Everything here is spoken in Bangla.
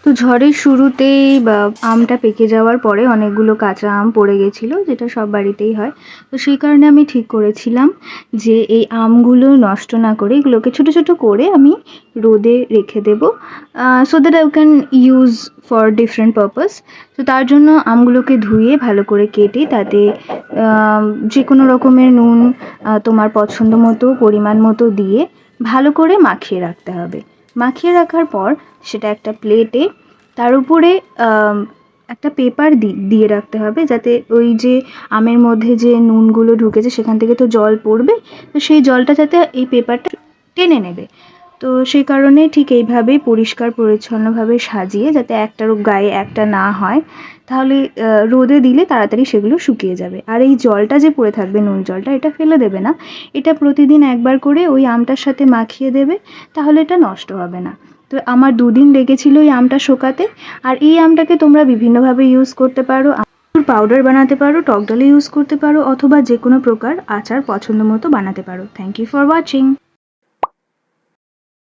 তো ঝড়ের শুরুতেই বা আমটা পেকে যাওয়ার পরে অনেকগুলো কাঁচা আম পড়ে গেছিলো, যেটা সব বাড়িতেই হয়। তো সেই কারণে আমি ঠিক করেছিলাম যে এই আমগুলো নষ্ট না করে এগুলোকে ছোট ছোট করে আমি রোদে রেখে দেবো, so that I can use for different purpose. তো তার জন্য আমগুলোকে ধুয়ে ভালো করে কেটে তাতে যে কোনো রকমের নুন তোমার পছন্দ মতো পরিমাণ মতো দিয়ে ভালো করে মাখিয়ে রাখতে হবে। মাখিয়ে রাখার পর সেটা একটা প্লেটে, তার উপরে একটা পেপার দিয়ে রাখতে হবে, যাতে ওই যে আমের মধ্যে যে নুনগুলো ঢুকেছে সেখান থেকে তো জল পড়বে, তো সেই জলটা যাতে এই পেপারটা টেনে নেবে। তো সেই কারণে ঠিক এইভাবেই পরিষ্কার পরিচ্ছন্নভাবে সাজিয়ে, যাতে একটার গায়ে একটা না হয়, তাহলে রোদে দিলে তাড়াতাড়ি সেগুলো শুকিয়ে যাবে। আর এই জলটা যে পড়ে থাকবে, নুন জলটা, এটা ফেলে দেবে না, এটা প্রতিদিন একবার করে ওই আমটার সাথে মাখিয়ে দেবে, তাহলে এটা নষ্ট হবে না। তো আমার 2 দিন লেগেছিল এই আমটা শোকাতে। আর এই আমটাকে তোমরা বিভিন্নভাবে ইউজ করতে পারো, পাউডার বানাতে পারো, টক ডালে ইউজ করতে পারো, অথবা যে কোনো প্রকার আচার পছন্দ মতো বানাতে পারো। Thank you for watching.